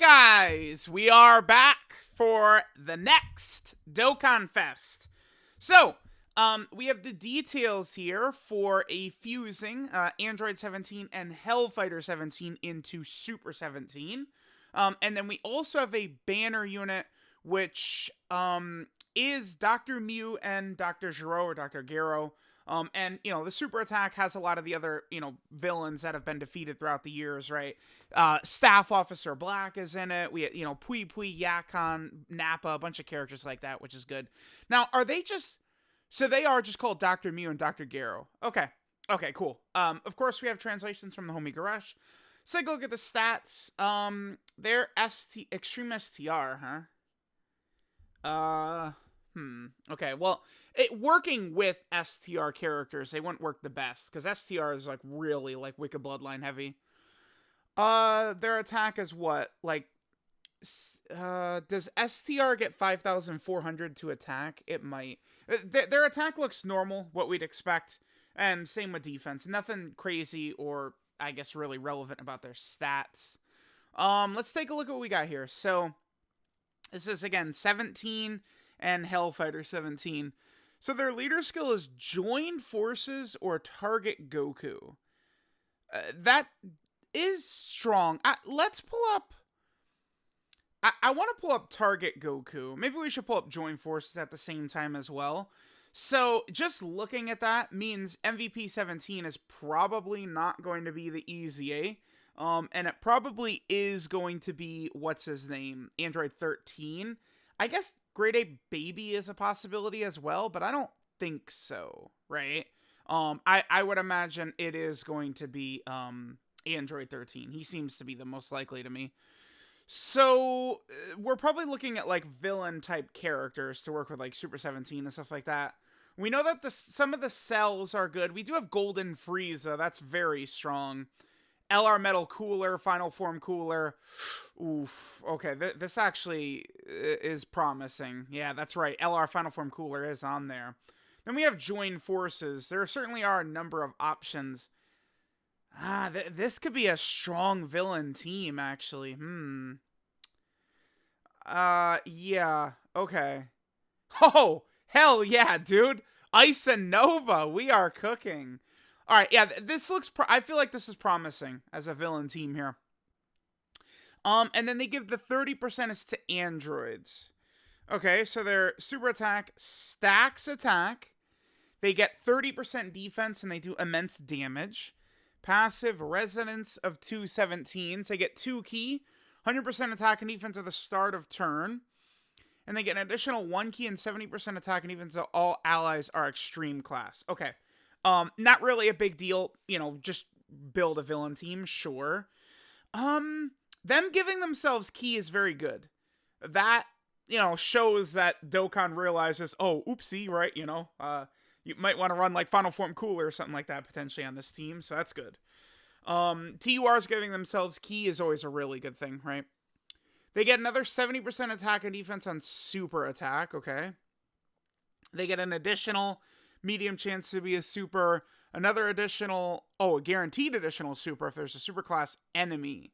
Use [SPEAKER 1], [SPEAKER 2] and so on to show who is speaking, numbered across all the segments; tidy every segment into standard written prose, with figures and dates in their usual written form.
[SPEAKER 1] Alright guys, we are back for the next DOKKANFEST. So, we have the details here for a fusing Android 17 and Hellfighter 17 into Super 17. And then we also have a banner unit, which is Dr. Mew and Dr. Gero or Dr. Gero. And, you know, the super attack has a lot of the other, you know, villains that have been defeated throughout the years, right? Staff Officer Black is in it. We, you know, Pui Pui, Yakon, Nappa, a bunch of characters like that, which is good. Now, are they just... So they are just called Dr. Mew and Dr. Gero. Okay. Okay, cool. Of course, we have translations from the homie Garesh. So take a look at the stats. They're Extreme STR, huh? Okay, well, working with STR characters, they wouldn't work the best, because STR is, like, really, like, Wicked Bloodline heavy. Their attack is what? Like, does STR get 5,400 to attack? It might. Their attack looks normal, what we'd expect, and same with defense. Nothing crazy or, I guess, really relevant about their stats. Let's take a look at what we got here. So, this is, again, 17 and Hellfighter 17. So their leader skill is Join Forces or Target Goku. That is strong. Let's pull up... I want to pull up Target Goku. Maybe we should pull up Join Forces at the same time as well. So just looking at that means MVP 17 is probably not going to be the easy A. And it probably is going to be, what's his name? Android 13. I guess Grade A Baby is a possibility as well, but I don't think so, right? I would imagine it is going to be Android 13. He seems to be the most likely to me. So we're probably looking at like villain type characters to work with, like Super 17 and stuff like that. We know that some of the cells are good. We do have Golden Frieza. That's very strong. LR Metal Cooler, Final Form Cooler. Oof. Okay, this actually is promising. Yeah, that's right. LR Final Form Cooler is on there. Then we have Join Forces. There certainly are a number of options. This could be a strong villain team, actually. Yeah. Okay. Oh, hell yeah, dude. Ice and Nova. We are cooking. All right, yeah, this looks... I feel like this is promising as a villain team here. And then they give the 30% is to androids. Okay, so their super attack stacks attack. They get 30% defense, and they do immense damage. Passive Resonance of 217s. They get 2 key, 100% attack and defense at the start of turn. And they get an additional 1 key and 70% attack and defense. So all allies are extreme class. Okay. Not really a big deal, you know, just build a villain team, sure. Them giving themselves key is very good. That, you know, shows that Dokkan realizes, oh, oopsie, right, you know, you might want to run like Final Form Cooler or something like that potentially on this team, so that's good. TURs giving themselves key is always a really good thing, right? They get another 70% attack and defense on super attack, okay? They get an additional medium chance to be a super, another additional, a guaranteed additional super if there's a super class enemy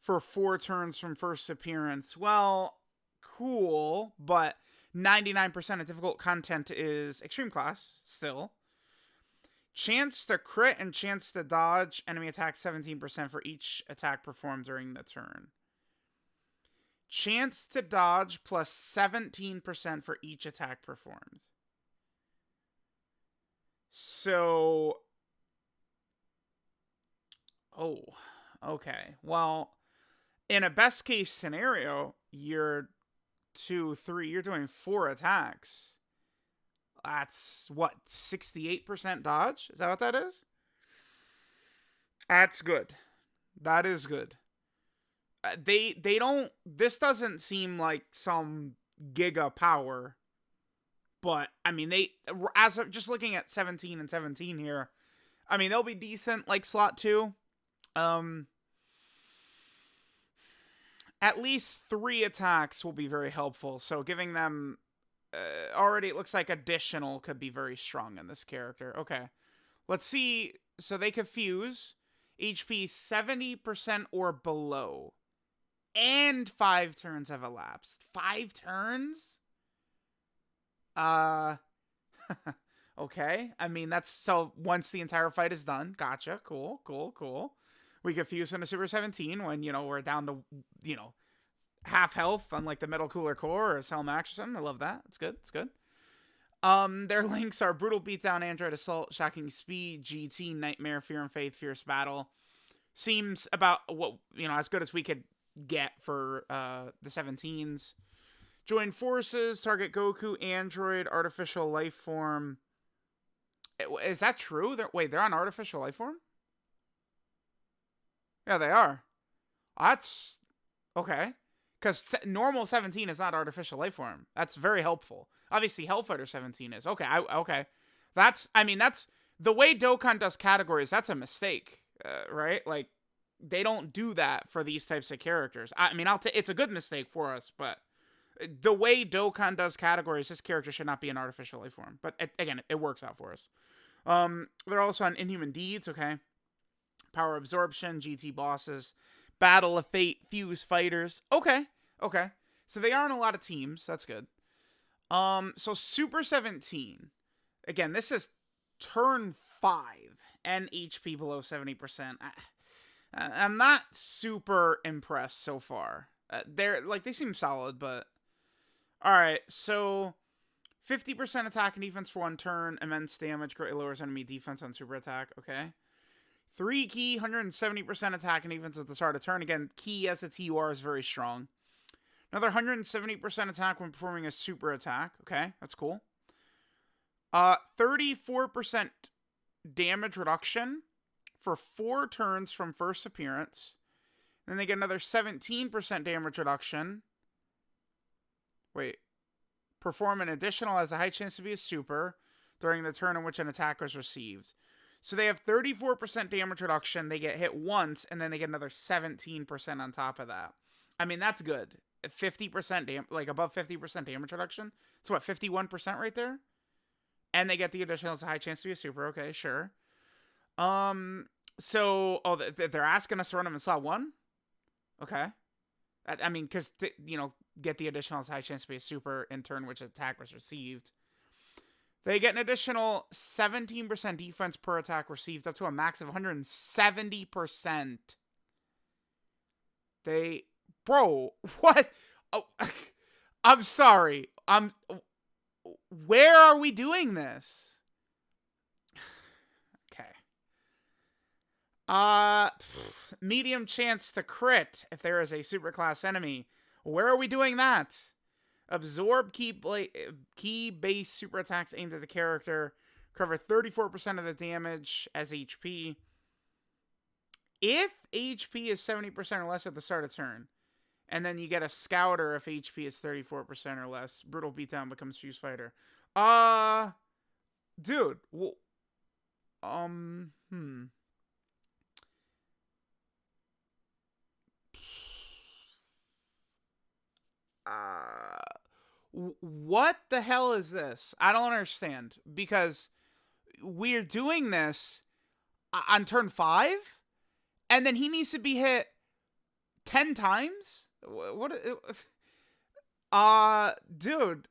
[SPEAKER 1] for 4 turns from first appearance. Well, cool, but 99% of difficult content is extreme class still. Chance to crit and chance to dodge enemy attack 17% for each attack performed during the turn. Chance to dodge plus 17% for each attack performed. So, oh, okay. Well, in a best case scenario, you're doing 4 attacks. That's what, 68% dodge? Is that what that is? That's good. That is good. They don't, this doesn't seem like some giga power. But, I mean, as of just looking at 17 and 17 here, I mean, they'll be decent, like, slot 2. At least 3 attacks will be very helpful. So, giving them, already, it looks like additional could be very strong in this character. Okay. Let's see. So, they could fuse. HP 70% or below. and 5 turns have elapsed. 5 turns? Uh, okay. I mean, that's so once the entire fight is done. Gotcha. Cool, cool, cool. We get fused into Super 17 when, we're down to, half health, unlike the Metal Cooler Core or Cell Max or something. I love that. It's good. It's good. Their links are Brutal Beatdown, Android Assault, Shocking Speed, GT, Nightmare, Fear and Faith, Fierce Battle. Seems about what, as good as we could get for the 17s. Join Forces, Target Goku, Android, Artificial Life Form. Is that true? They're on Artificial Life Form? Yeah, they are. That's okay. Because normal 17 is not Artificial Life Form. That's very helpful. Obviously, Hellfighter 17 is. Okay, okay. That's the way Dokkan does categories, that's a mistake, right? Like, they don't do that for these types of characters. I mean, it's a good mistake for us, but the way Dokkan does categories, this character should not be an Artificial Life Form. But again, it works out for us. They're also on Inhuman Deeds, okay? Power Absorption, GT Bosses, Battle of Fate, Fuse Fighters. Okay. So they are on a lot of teams. That's good. So Super 17. Again, this is turn 5 and HP below 70%. I'm not super impressed so far. They seem solid, but all right. So 50% attack and defense for 1 turn, immense damage, greatly lowers enemy defense on super attack. Okay. 3 key, 170% attack and defense at the start of turn. Again, key as a TUR is very strong. Another 170% attack when performing a super attack. Okay, that's cool. 34% damage reduction for 4 turns from first appearance. Then they get another 17% damage reduction. Wait. Perform an additional has a high chance to be a super during the turn in which an attack was received. So they have 34% damage reduction. They get hit once, and then they get another 17% on top of that. I mean, that's good. 50% above 50% damage reduction. It's what, 51% right there? And they get the additional, it's a high chance to be a super. Okay, sure. So, they're asking us to run them in slot 1? Okay. I mean, because, get the additional, it's a high chance to be a super in turn which attack was received. They get an additional 17% defense per attack received, up to a max of 170%. Bro, what? Oh, I'm sorry. Where are we doing this? Okay. Medium chance to crit if there is a superclass enemy. Where are we doing that? Absorb key-based super attacks aimed at the character. Cover 34% of the damage as HP. If HP is 70% or less at the start of turn. And then you get a Scouter if HP is 34% or less. Brutal Beatdown becomes Fuse Fighter. Dude. What the hell is this? I don't understand. Because we're doing this on turn 5? And then he needs to be hit 10 times? What? Dude,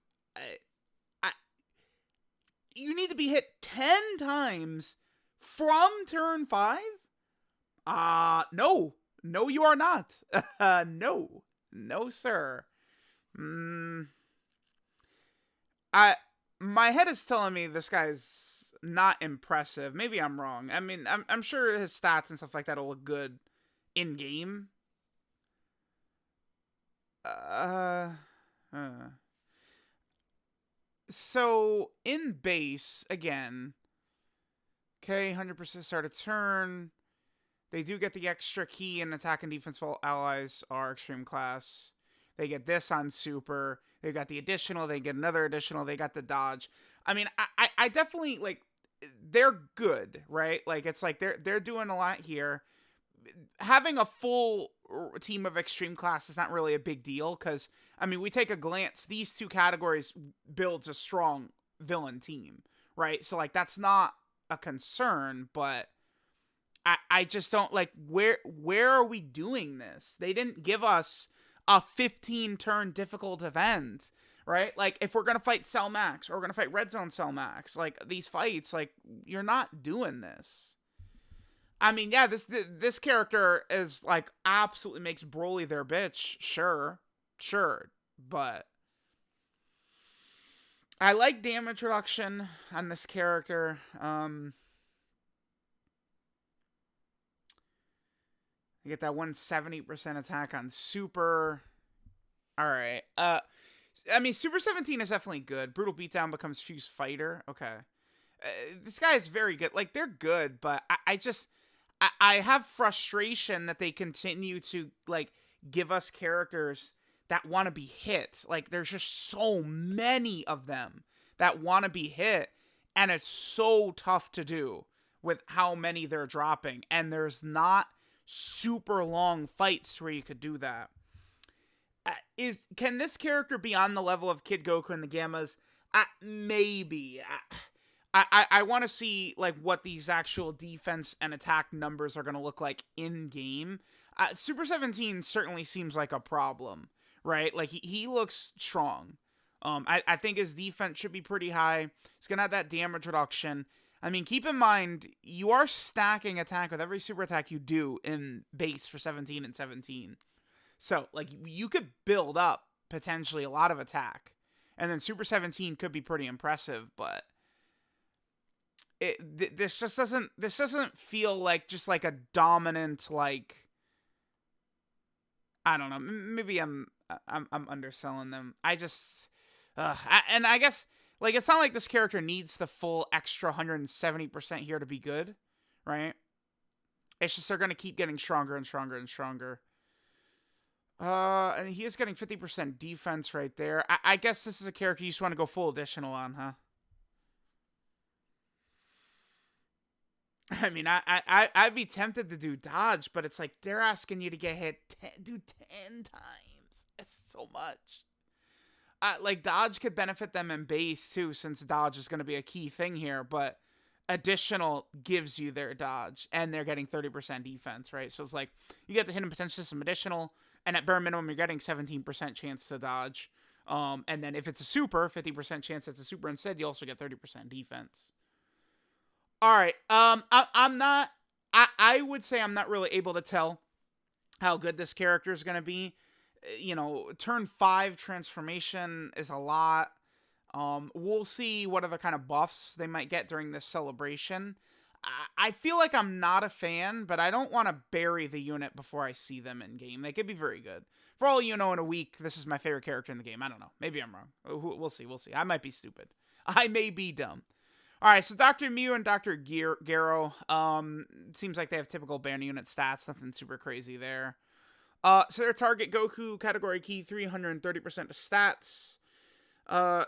[SPEAKER 1] you need to be hit 10 times from turn 5? No, you are not. No, sir. My head is telling me this guy's not impressive. Maybe I'm wrong. I mean, I'm sure his stats and stuff like that will look good in game. So in base again, okay, 100% start a turn. They do get the extra key and attack and defense while allies are extreme class. They get this on super. They got the additional. They get another additional. They got the dodge. I mean, I definitely they're good, right? Like it's like they're doing a lot here. Having a full team of extreme class is not really a big deal because, I mean, we take a glance. These 2 categories builds a strong villain team, right? So, that's not a concern, but I just don't, where are we doing this? They didn't give us a 15 turn difficult event, right? Like, if we're going to fight Cell Max or we're going to fight Red Zone Cell Max, like, these fights, like, you're not doing this. I mean, yeah, this character is, like, absolutely makes Broly their bitch. Sure. But I like damage reduction on this character. You get that 170% attack on Super. Alright. I mean, Super 17 is definitely good. Brutal Beatdown becomes Fuse Fighter. Okay. This guy is very good. Like, they're good, but I have frustration that they continue to, like, give us characters that want to be hit. Like, there's just so many of them that want to be hit, and it's so tough to do with how many they're dropping. And there's not super long fights where you could do that. Can this character be on the level of Kid Goku and the Gammas? Maybe. I want to see, like, what these actual defense and attack numbers are going to look like in game. Super 17 certainly seems like a problem, right? Like, he looks strong. I think his defense should be pretty high. He's going to have that damage reduction. I mean, keep in mind, you are stacking attack with every super attack you do in base for 17 and 17. So, like, you could build up potentially a lot of attack. And then Super 17 could be pretty impressive, but this doesn't feel like just like a dominant, like, I don't know, maybe I'm underselling them. I guess, like, it's not like this character needs the full extra 170% here to be good, right? It's just they're going to keep getting stronger and stronger and stronger. And he is getting 50% defense right there. I guess this is a character you just want to go full additional on, huh? I mean, I'd be tempted to do dodge, but it's like they're asking you to get hit 10 times. It's so much. Like, dodge could benefit them in base, too, since dodge is going to be a key thing here, but additional gives you their dodge, and they're getting 30% defense, right? So it's like, you get the hidden potential system additional, and at bare minimum, you're getting 17% chance to dodge. And then if it's a super, 50% chance it's a super instead, you also get 30% defense. All right, I would say I'm not really able to tell how good this character is going to be. You know, turn 5 transformation is a lot. We'll see what other kind of buffs they might get during this celebration. I feel like I'm not a fan, but I don't want to bury the unit before I see them in game. They could be very good. For all you know, in a week, this is my favorite character in the game. I don't know. Maybe I'm wrong. We'll see. I might be stupid. I may be dumb. All right, so Dr. Mew and Dr. Gero, seems like they have typical band unit stats. Nothing super crazy there. So their target Goku category key 330% of stats.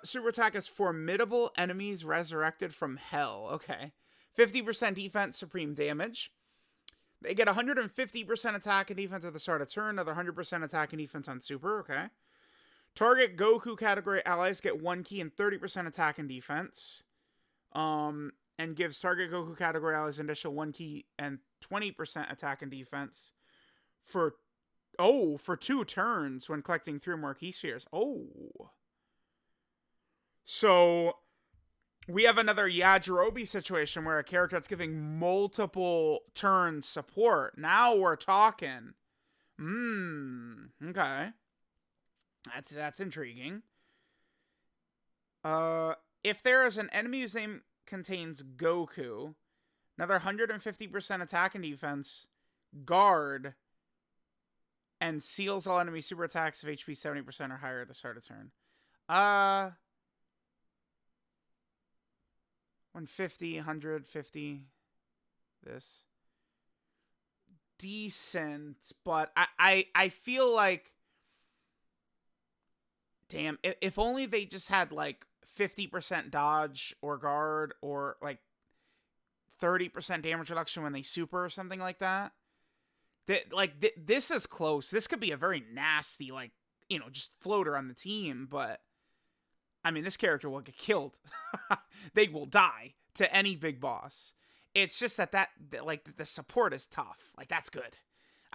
[SPEAKER 1] Super attack is formidable enemies resurrected from hell. Okay. 50% defense, supreme damage. They get 150% attack and defense at the start of turn. Another 100% attack and defense on super. Okay. Target Goku category allies get 1 key and 30% attack and defense. And gives target Goku category allies an additional 1 key and 20% attack and defense for 2 turns when collecting 3 or more key spheres. So we have another Yajirobe situation where a character that's giving multiple turn support. Now we're talking. Okay. That's intriguing. If there is an enemy whose name contains Goku, another 150% attack and defense, guard, and seals all enemy super attacks of HP 70% or higher at the start of turn. 150, 150. This. Decent, but I feel like, damn, if only they just had, like, 50% dodge or guard or, like, 30% damage reduction when they super or something like that. This is close. This could be a very nasty, like, you know, just floater on the team, but I mean, this character will get killed. They will die to any big boss. It's just that like, the support is tough. Like, that's good.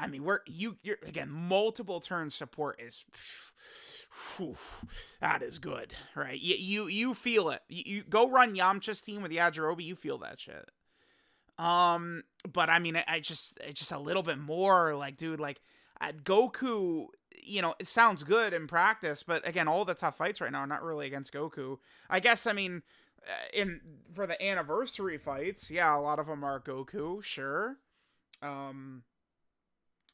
[SPEAKER 1] I mean, you're again, multiple turn support is, whew, that is good, right? You feel it. You go run Yamcha's team with Yajirobe, you feel that shit. But I mean, it's just a little bit more like, dude, like Goku, you know, it sounds good in practice, but again, all the tough fights right now are not really against Goku. I guess, I mean, for the anniversary fights, yeah, a lot of them are Goku, sure.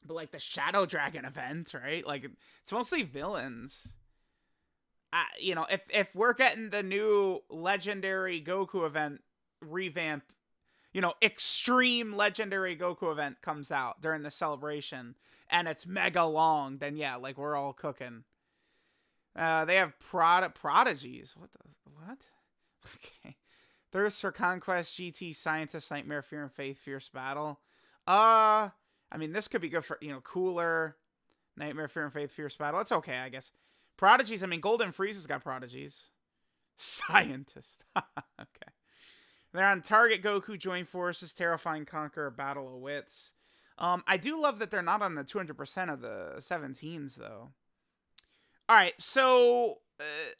[SPEAKER 1] But like the Shadow Dragon event, right? Like it's mostly villains. You know, if we're getting the new legendary Goku event revamp, you know, extreme legendary Goku event comes out during the celebration and it's mega long, then yeah, like we're all cooking. They have prodigies. What? Okay. Thirst for Conquest, GT, Scientist, Nightmare, Fear and Faith, Fierce Battle. I mean, this could be good for, you know, Cooler, Nightmare, Fear and Faith, Fierce Battle. It's okay, I guess. Prodigies, I mean, Golden Frieza's got Prodigies. Scientist. Okay. They're on Target, Goku, Join Forces, Terrifying Conqueror, Battle of Wits. I do love that they're not on the 200% of the 17s, though. All right, so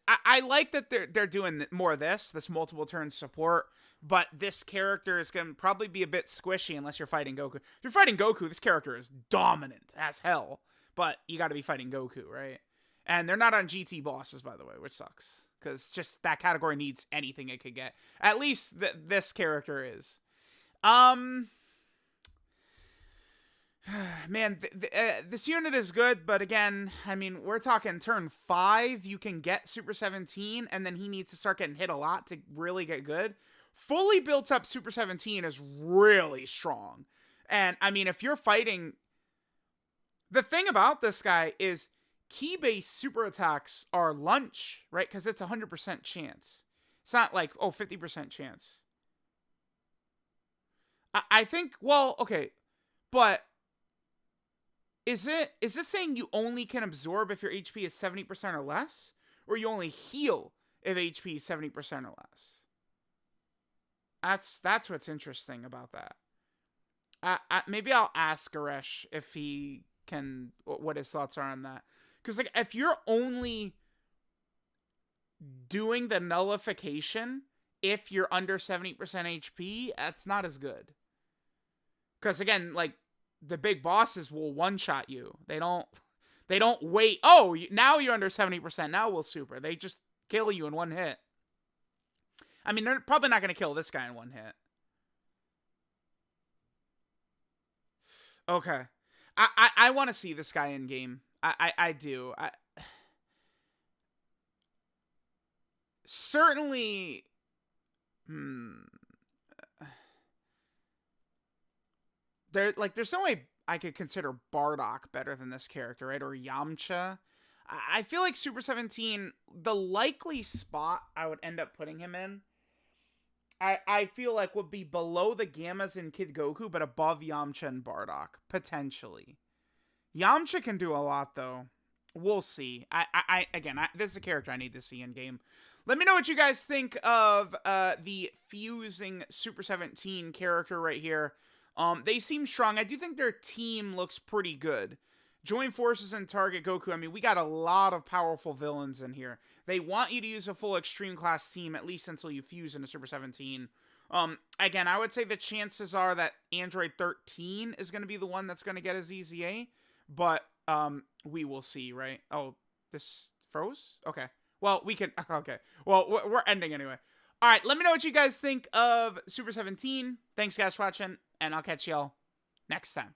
[SPEAKER 1] I like that they're doing more of this multiple turn support, but this character is going to probably be a bit squishy unless you're fighting Goku. If you're fighting Goku, this character is dominant as hell, but you got to be fighting Goku, right? And they're not on GT bosses, by the way, which sucks, because just that category needs anything it could get. At least this character is. Man, this unit is good, but again, I mean, we're talking turn 5, you can get Super 17, and then he needs to start getting hit a lot to really get good. Fully built up Super 17 is really strong. And, I mean, if you're fighting... The thing about this guy is key-based super attacks are lunch, right? Because it's 100% chance. It's not like, oh, 50% chance. I think, well, okay, but... Is this saying you only can absorb if your HP is 70% or less? Or you only heal if HP is 70% or less? That's what's interesting about that. Maybe I'll ask Goresh if he can, what his thoughts are on that. Because like, if you're only doing the nullification if you're under 70% HP, that's not as good. Because again, like, the big bosses will one-shot you. They don't wait. Oh, now you're under 70%. Now we'll super. They just kill you in one hit. I mean, they're probably not going to kill this guy in one hit. Okay. I want to see this guy in game. I do. Certainly... There's no way I could consider Bardock better than this character, right? Or Yamcha. I feel like Super 17, the likely spot I would end up putting him in, I feel like would be below the Gammas in Kid Goku, but above Yamcha and Bardock, potentially. Yamcha can do a lot, though. We'll see. Again, this is a character I need to see in game. Let me know what you guys think of the Fusing Super 17 character right here. They seem strong. I do think their team looks pretty good. Join Forces and Target Goku. I mean, we got a lot of powerful villains in here. They want you to use a full Extreme Class team, at least until you fuse into Super 17. Again, I would say the chances are that Android 13 is going to be the one that's going to get his EZA. But, we will see, right? Oh, this froze? Okay. Well, we can... Okay. Well, we're ending anyway. Alright, let me know what you guys think of Super 17. Thanks, guys, for watching. And I'll catch y'all next time.